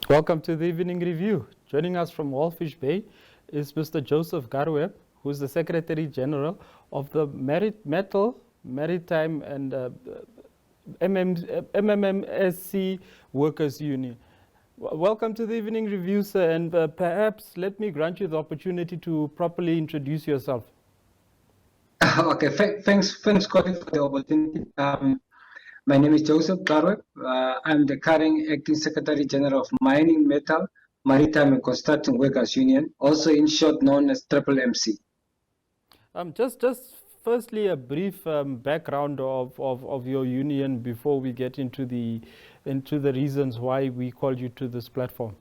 Welcome to the Evening Review. Joining us from Walfish Bay is Mr. Joseph Garoeb, who is the Secretary General of the Maritime and MMMSC Workers Union. Welcome to the Evening Review, sir, and perhaps let me grant you the opportunity to properly introduce yourself. Okay, thanks, Colin, for the opportunity. My name is Joseph Garoeb. I'm the current Acting Secretary General of Mining, Metal, Maritime and Construction Workers Union, also in short known as MMMC. Just firstly, a brief background of your union before we get into the reasons why we called you to this platform.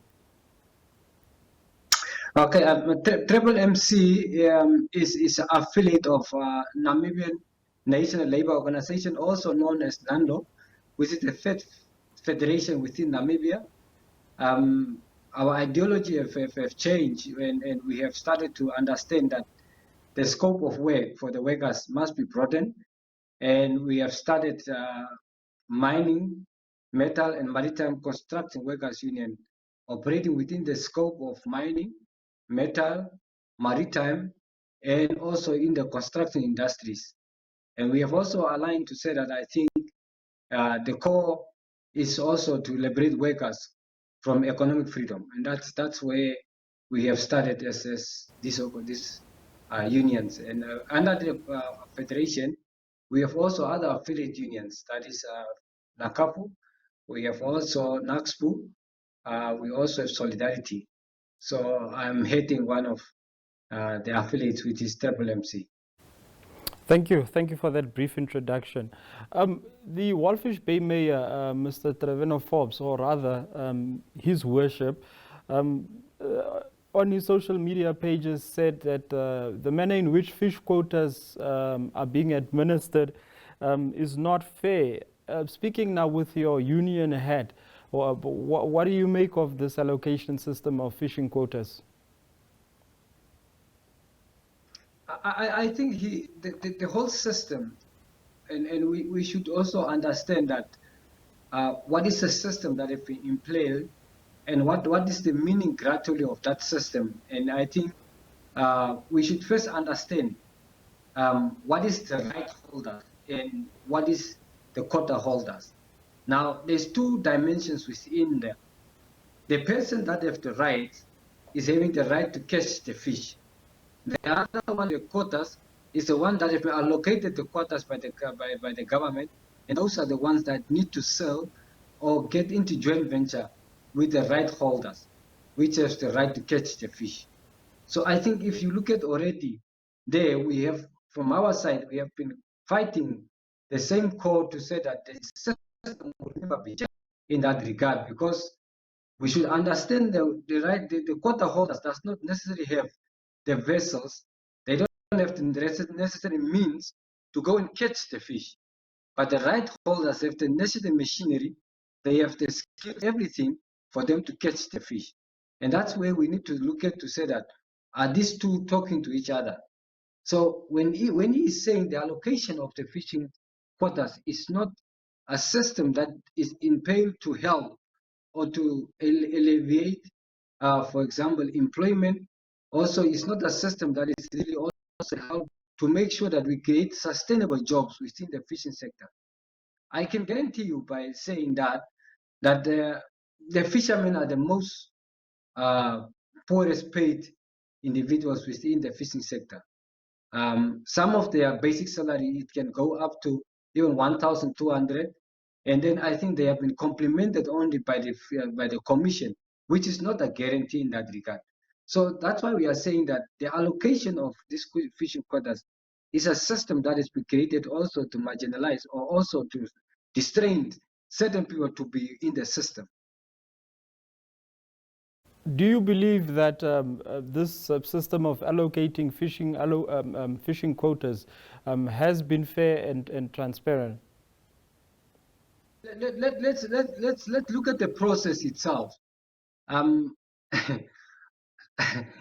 Okay, MMC is an affiliate of Namibian National Labour Organization, also known as NANLO, which is the third federation within Namibia. Our ideology have changed, and we have started to understand that the scope of work for the workers must be broadened, and we have started Mining, Metal and Maritime Construction Workers Union, operating within the scope of mining, metal, maritime, and also in the construction industries. And we have also aligned to say that I think the core is also to liberate workers from economic freedom, and that's where we have started as these unions. And under the federation, we have also other affiliate unions. That is NACAPU. We have also NAXPU. We also have Solidarity. So I'm heading one of the affiliates, which is MMC. Thank you for that brief introduction. The Walfish Bay Mayor, Mr. Trevino Forbes, or rather his worship, on his social media pages said that the manner in which fish quotas are being administered is not fair. Speaking now with your union head, what do you make of this allocation system of fishing quotas? I think the whole system, and we should also understand that what is the system that has been in play, and what is the meaning gradually of that system. And I think we should first understand what is the right holder and what is the quota holders. Now, there's two dimensions within there. The person that has the right is having the right to catch the fish. The other one, the quotas, is the one that has been allocated the quotas by the government, and those are the ones that need to sell or get into joint venture with the right holders, which has the right to catch the fish. So I think if you look at already there, we have, from our side, we have been fighting the same call to say that the system will never be changed in that regard, because we should understand the quota holders does not necessarily have the vessels, they don't have the necessary means to go and catch the fish. But the right holders have the necessary machinery, they have the skill, everything for them to catch the fish. And that's where we need to look at to say that, are these two talking to each other? So when he is saying the allocation of the fishing quotas is not a system that is impaled to help or to alleviate, for example, employment. Also, it's not a system that is really also help to make sure that we create sustainable jobs within the fishing sector. I can guarantee you by saying that the fishermen are the most poorest paid individuals within the fishing sector. Some of their basic salary, it can go up to even 1,200, and then I think they have been complemented only by the commission, which is not a guarantee in that regard. So that's why we are saying that the allocation of these fishing quotas is a system that has been created also to marginalize or also to distrain certain people to be in the system. Do you believe that this system of allocating fishing quotas has been fair and transparent? Let's look at the process itself.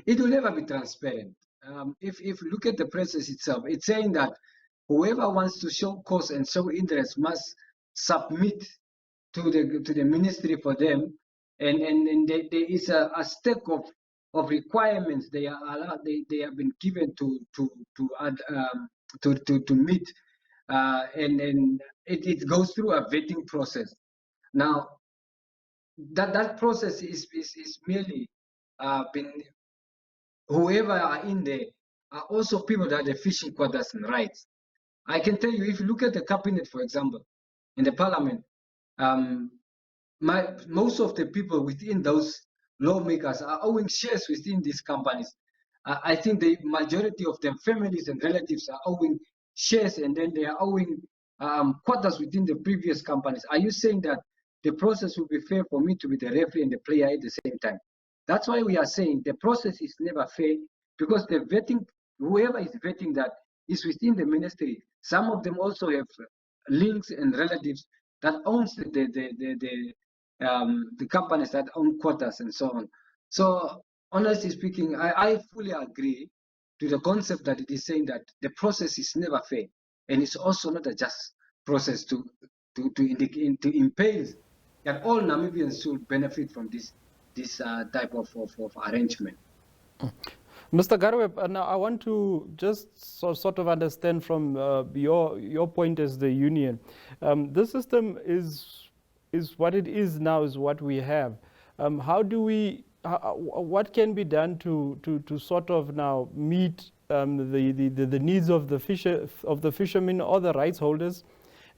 It will never be transparent. If you look at the process itself, it's saying that whoever wants to show cause and show interest must submit to the ministry for them and there is a stack of requirements they are allowed, they have been given to meet, and it goes through a vetting process. Now that process is merely been, whoever are in there are also people that have fishing quotas and rights. I can tell you, if you look at the cabinet, for example, in the parliament, um, most of the people within those lawmakers are owning shares within these companies. I think the majority of them, families and relatives, are owning shares, and then they are owing quotas within the previous companies. Are you saying that the process will be fair for me to be the referee and the player at the same time? That's why we are saying the process is never fair, because the vetting, whoever is vetting that, is within the ministry. Some of them also have links and relatives that owns the companies that own quotas and so on. So honestly speaking, I fully agree to the concept that it is saying that the process is never fair, and it's also not a just process to impose that all Namibians should benefit from this type of arrangement. Mr. Garoeb, now I want to just sort of understand from your point as the union. This system is what it is now, is what we have. How do we? What can be done to sort of now meet the needs of the fishermen or the rights holders,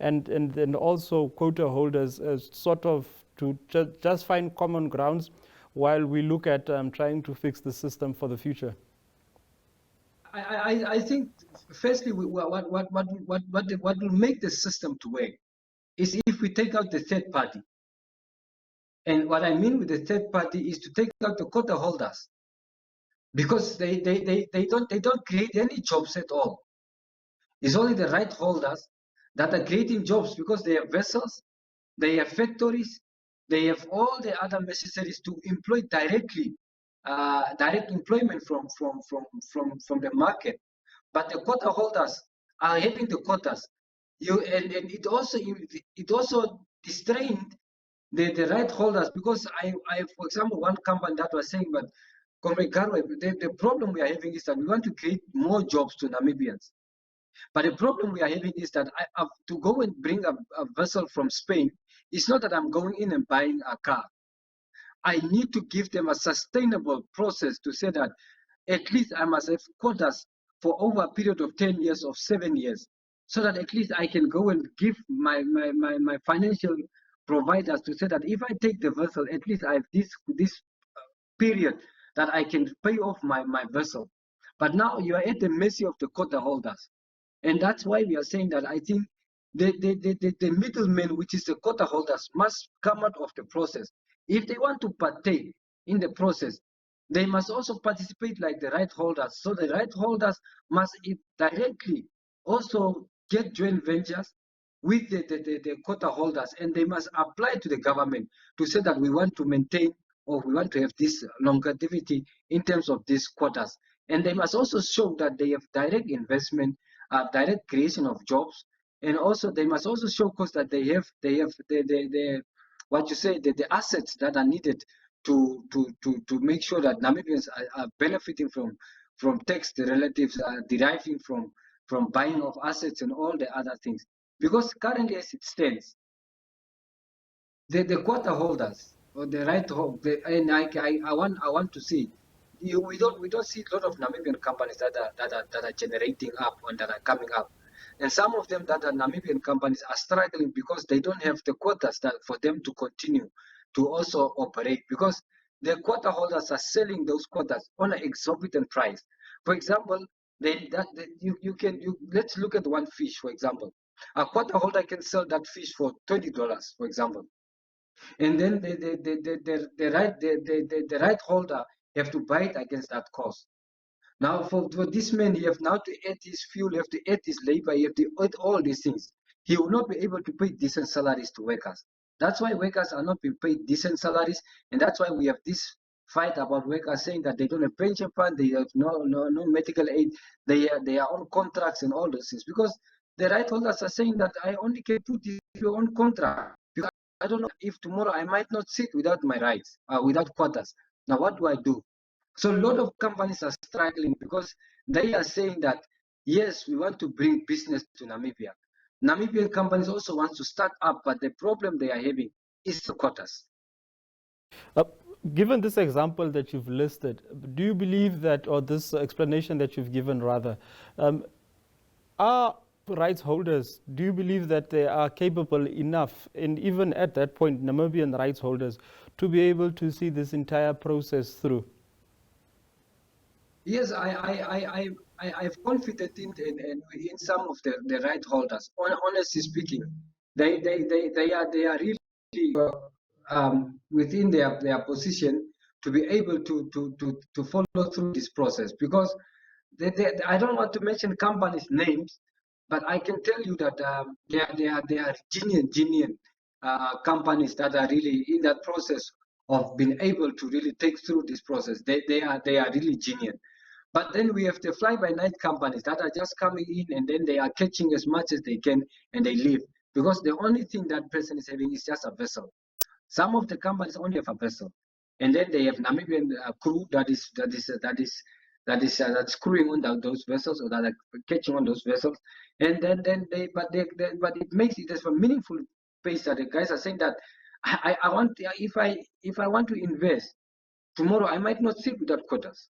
and also quota holders, as sort of to just find common grounds while we look at trying to fix the system for the future? I think firstly, what will make the system to work is if we take out the third party. And what I mean with the third party is to take out the quota holders, because they don't create any jobs at all. It's only the right holders that are creating jobs, because they have vessels, they have factories, they have all the other necessaries to employ directly, direct employment from the market. But the quota holders are having the quotas. And it also distrained the right holders, because I for example, one company that was saying, but Comrade Garoeb, the problem we are having is that we want to create more jobs to Namibians. But the problem we are having is that I have to go and bring a vessel from Spain. It's not that I'm going in and buying a car. I need to give them a sustainable process to say that at least I must have quotas for over a period of 10 years or 7 years, so that at least I can go and give my financial providers to say that if I take the vessel, at least I have this period that I can pay off my vessel. But now you are at the mercy of the quota holders. And that's why we are saying that I think the middlemen, which is the quota holders, must come out of the process. If they want to partake in the process, they must also participate like the right holders. So the right holders must directly also get joint ventures with the quota holders, and they must apply to the government to say that we want to maintain, or we want to have this longevity in terms of these quotas. And they must also show that they have direct investment, direct creation of jobs, and also they must also show, course, that they have the what you say, the assets that are needed to make sure that Namibians are benefiting from tax relatives are deriving from buying of assets and all the other things. Because currently, as it stands, the quota holders or the right hold, and I want to see, we don't see a lot of Namibian companies that are generating up and that are coming up. And some of them that are Namibian companies are struggling because they don't have the quotas that for them to continue to also operate, because the quota holders are selling those quotas on an exorbitant price. For example, let's look at one fish, for example. A quota holder can sell that fish for $20, for example. And then the right holder have to buy it against that cost. Now, for this man, he have now to add his fuel, you have to add his labor, you have to add all these things. He will not be able to pay decent salaries to workers. That's why workers are not being paid decent salaries, and that's why we have this fight about workers saying that they don't have pension fund, they have no medical aid, they are on contracts and all those things. Because the right holders are saying that I only can put this on contract. I don't know if tomorrow I might not sit without my rights, without quotas. Now, what do I do? So a lot of companies are struggling because they are saying that, yes, we want to bring business to Namibia. Namibian companies also want to start up, but the problem they are having is the quotas. Uh, Given this example that you've listed, do you believe that, or this explanation that you've given rather, are rights holders, do you believe that they are capable enough, and even at that point, Namibian rights holders, to be able to see this entire process through? Yes, I've confided in some of the right holders. Honestly speaking, they are really within their position to be able to follow through this process, because I don't want to mention companies' names, but I can tell you that they are genuine companies that are really in that process of being able to really take through this process. They are really genuine. But then we have the fly-by-night companies that are just coming in and then they are catching as much as they can and they leave, because the only thing that person is having is just a vessel. Some of the companies only have a vessel, and then they have Namibian crew that's crewing on those vessels, or that are catching on those vessels, and then but it makes it as a meaningful space that the guys are saying that I want, if I want to invest tomorrow, I might not sit without quotas.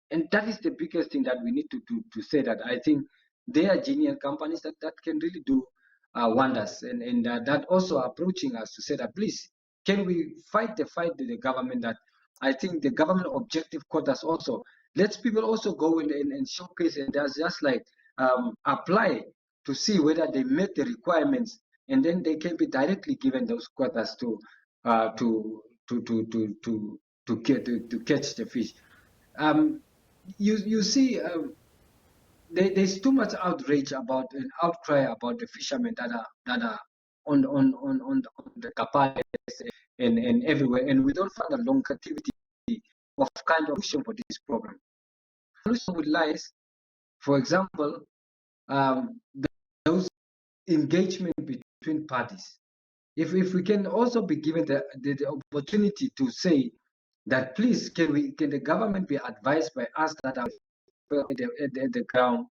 And that is the biggest thing that we need to say, that I think they are genuine companies that can really do wonders, and that also are approaching us to say that, please, can we fight the fight with the government? That I think the government objective quotas also lets people also go in and showcase, and there's just like apply to see whether they met the requirements, and then they can be directly given those quotas to catch the fish. You see, there's too much outrage about an outcry about the fishermen that are on the Kapales and everywhere, and we don't find a longevity of kind of solution for this problem. The solution would lies, for example, those engagement between parties. If we can also be given the opportunity to say that, please, can the government be advised by us that are at the ground,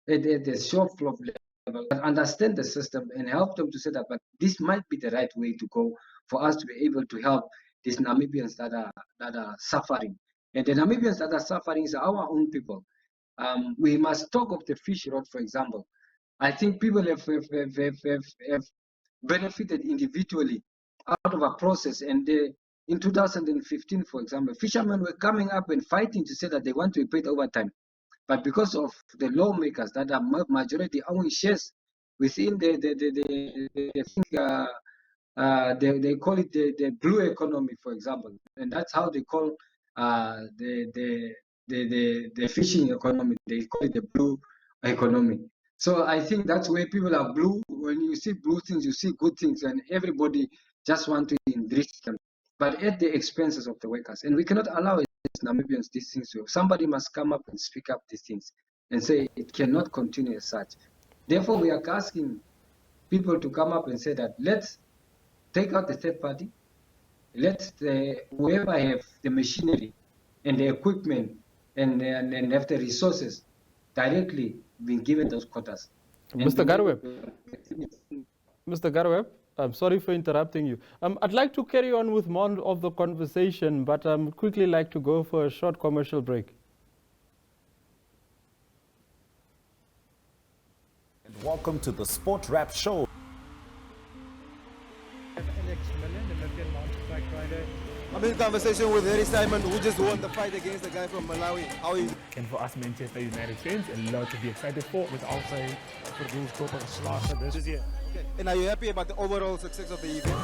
at the shop floor level, and understand the system and help them to say that, but this might be the right way to go for us to be able to help these Namibians that are suffering. And the Namibians that are suffering is our own people. We must talk of the fish rod, for example. I think people have benefited individually out of a process, and in 2015, for example, fishermen were coming up and fighting to say that they want to be paid overtime. But because of the lawmakers that are majority owning shares within they call it the blue economy, for example, and that's how they call the fishing economy. They call it the blue economy. So I think that's where people are blue. When you see blue things, you see good things, and everybody just want to enrich them, but at the expenses of the workers. And we cannot allow it. Namibians these things. Somebody must come up and speak up these things and say it cannot continue as such. Therefore, we are asking people to come up and say that, let's take out the third party, let whoever have the machinery and the equipment and have the resources directly being given those quotas. Mr. Garoeb, I'm sorry for interrupting you. I'd like to carry on with more of the conversation, but I'd quickly like to go for a short commercial break. And welcome to the Sport Wrap Show. I'm in conversation with Harry Simon, who just won the fight against the guy from Malawi. How is En voor us Manchester United fans, a lot to be excited for. Met al zijn verdoelstoppen geslagen. Dus yeah. Okay. And are you happy about the overall success of the event?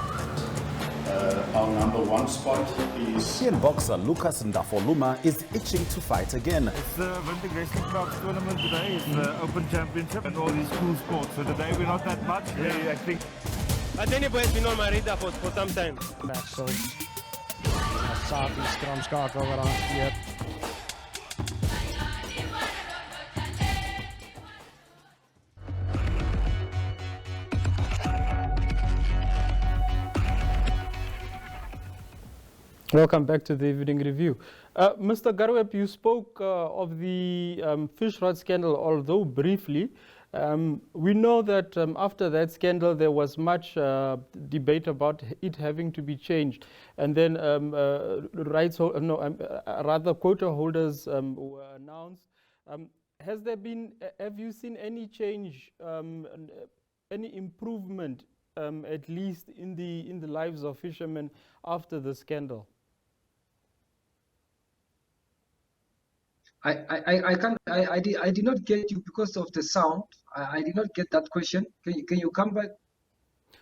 Our number one spot is... Asian boxer Lucas Ndafoluma is itching to fight again. it's the Winter Wrestling Club tournament today. It's the Open Championship and all these cool sports. So today we're not that much. Yeah, I think Atenebo has been on my radar for some time. Maxels. Sapi skramskakel weer aangekeerd. Welcome back to the Evening Review. Mr. Garoeb, you spoke of the fish rot scandal, although briefly. We know that after that scandal, there was much debate about it having to be changed. And then rather quota holders were announced. Have you seen any change, any improvement, at least in the lives of fishermen after the scandal? I did not get you because of the sound. I did not get that question. Can you come back?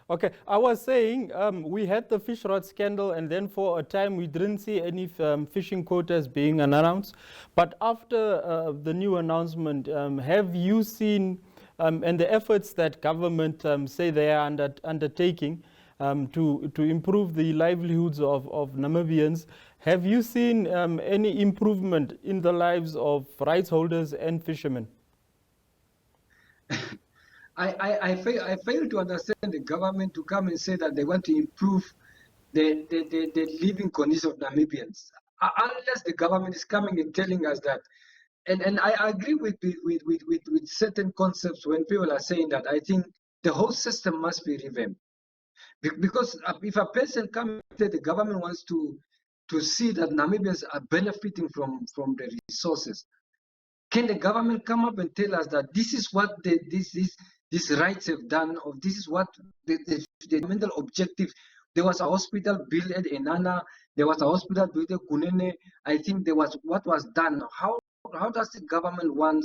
Okay, I was saying we had the fish rot scandal, and then for a time we didn't see any fishing quotas being announced. But after the new announcement, have you seen and the efforts that government say they are undertaking to improve the livelihoods of Namibians, have you seen any improvement in the lives of rights holders and fishermen? I fail to understand the government to come and say that they want to improve the living conditions of Namibians. Unless the government is coming and telling us that. And I agree with certain concepts when people are saying that. I think the whole system must be revamped. Because if a person comes and says the government wants to see that Namibians are benefiting from the resources, can the government come up and tell us that this is what these rights have done, or this is what the fundamental objective? There was a hospital built at Enana, there was a hospital built at Kunene. I think there was what was done. How does the government want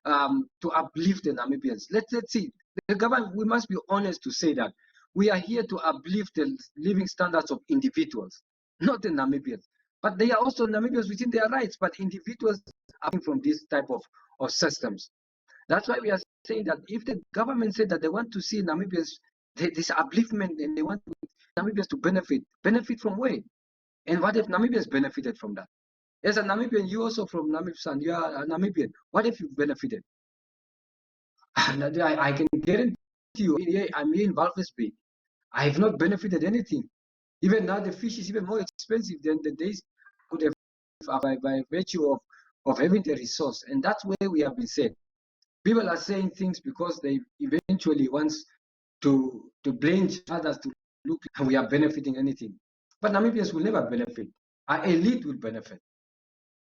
to uplift the Namibians? Let's see. The government, we must be honest to say that we are here to uplift the living standards of individuals, not the Namibians. But they are also Namibians within their rights, but individuals are from this type of systems. That's why we are saying that if the government said that they want to see Namibians, this upliftment, and they want Namibians to benefit from where? And what if Namibians benefited from that? As a Namibian, you also from Namibia, you are a Namibian. What if you benefited? I can guarantee you, I'm here in Walvis Bay. I have not benefited anything. Even now, the fish is even more expensive than the days could have by virtue of having the resource. And that's where we have been said. People are saying things because they eventually want to blame others to look and we are benefiting anything. But Namibians will never benefit. Our elite will benefit.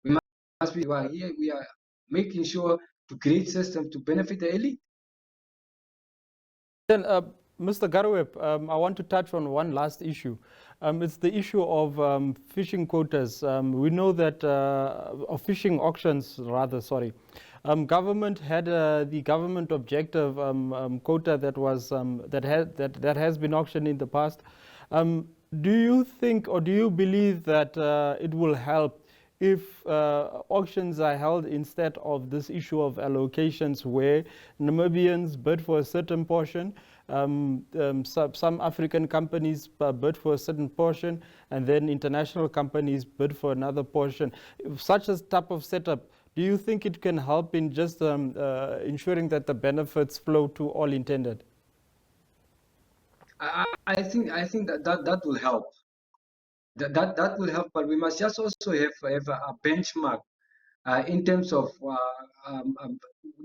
We must be here. We are making sure to create systems to benefit the elite. Then, Mr. Garoeb, I want to touch on one last issue. It's the issue of fishing quotas. We know that, of fishing auctions, rather, sorry. Government had the government objective quota that was that has been auctioned in the past. Do you think, or do you believe that it will help if auctions are held instead of this issue of allocations, where Namibians bid for a certain portion, some African companies bid for a certain portion, and then international companies bid for another portion? If such a type of setup, do you think it can help in just ensuring that the benefits flow to all intended? I think that will help. That will help, but we must just also have a benchmark in terms of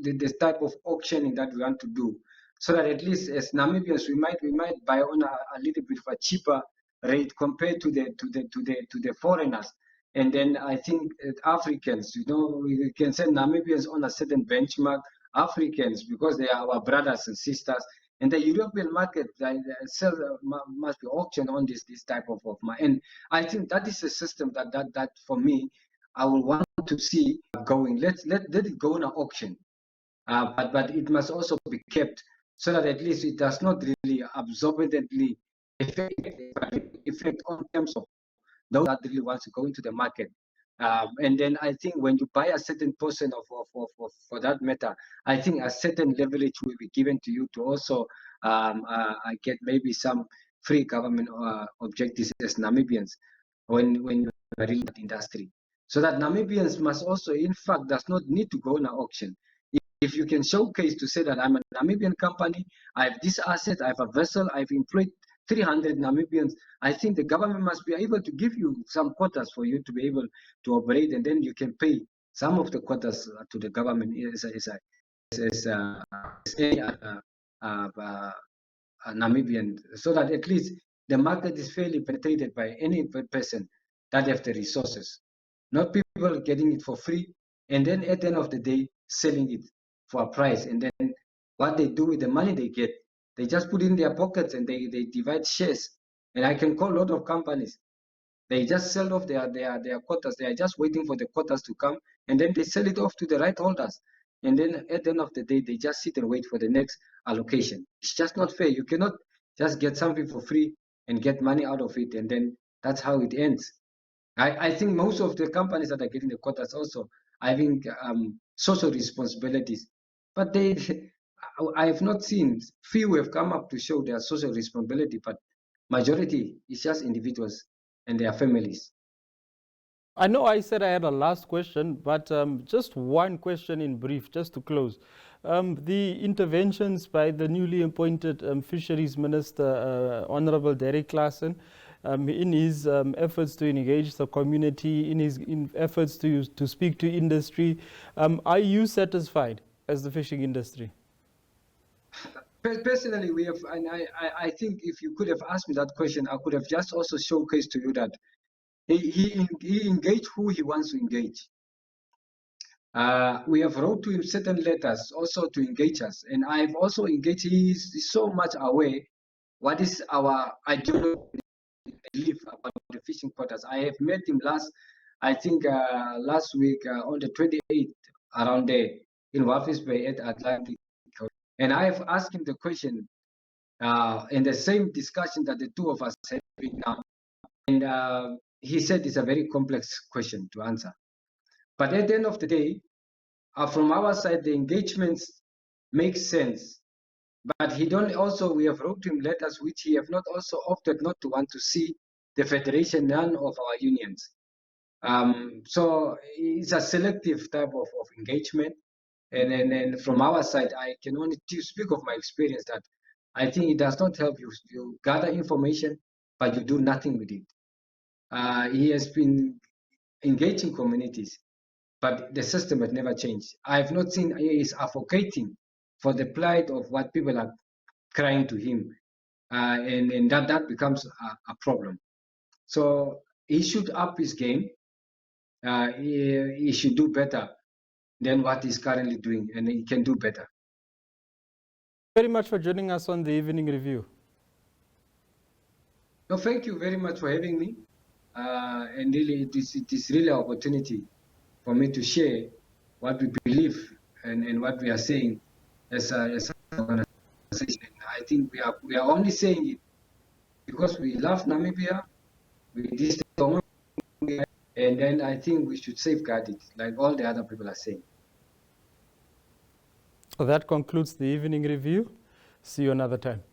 the type of auctioning that we want to do, so that at least as Namibians we might buy on a little bit of a cheaper rate compared to the foreigners. And then I think Africans, we can send Namibians on a certain benchmark, Africans, because they are our brothers and sisters. And the European market must be auctioned on this type of money. And I think that is a system that for me, I would want to see going. Let it go on an auction, but it must also be kept so that at least it does not really absorbently effect on terms of those that really want to go into the market. And then I think when you buy a certain portion for that matter, I think a certain leverage will be given to you to also get maybe some free government objectives as Namibians when you are in that industry. So that Namibians must also, in fact, does not need to go on an auction. If you can showcase to say that I'm a Namibian company, I have this asset, I have a vessel, I've employed 300 Namibians, I think the government must be able to give you some quotas for you to be able to operate, and then you can pay some of the quotas to the government as any Namibian, so that at least the market is fairly penetrated by any person that have the resources, not people getting it for free and then at the end of the day selling it for a price, and then what they do with the money they get, they just put in their pockets and they divide shares. And I can call a lot of companies, they just sell off their quotas. They are just waiting for the quotas to come, and then they sell it off to the right holders. And then at the end of the day, they just sit and wait for the next allocation. It's just not fair. You cannot just get something for free and get money out of it, and then that's how it ends. I think most of the companies that are getting the quotas also are having social responsibilities, but I have not seen, few have come up to show their social responsibility, but majority is just individuals and their families. I know I said I had a last question, but just one question in brief, just to close. The interventions by the newly appointed Fisheries Minister, Honorable Derek Claassen, in his efforts to engage the community, in his efforts to speak to industry, are you satisfied as the fishing industry? Personally, we have, and I think if you could have asked me that question, I could have just also showcased to you that he engaged who he wants to engage. We have wrote to him certain letters also to engage us, and I've also engaged. He's so much aware what is our ideology, belief about the fishing quotas. I have met him last week on the 28th around there in Walvis Bay at Atlantic, and I have asked him the question in the same discussion that the two of us are having now, and he said it's a very complex question to answer. But at the end of the day, from our side, the engagements make sense. But he don't also, we have wrote him letters which he have not also opted not to want to see the federation, none of our unions. So it's a selective type of engagement. And from our side, I can only speak of my experience that I think it does not help you. You gather information, but you do nothing with it. He has been engaging communities, but the system has never changed. I have not seen he is advocating for the plight of what people are crying to him, and that becomes a problem. So he should up his game. He should do better than what he's currently doing, and he can do better. Very much for joining us on the Evening Review. No, thank you very much for having me. And really, it is really an opportunity for me to share what we believe and what we are saying as an organization. I think we are only saying it because we love Namibia, and then I think we should safeguard it like all the other people are saying. Well, that concludes the Evening Review. See you another time.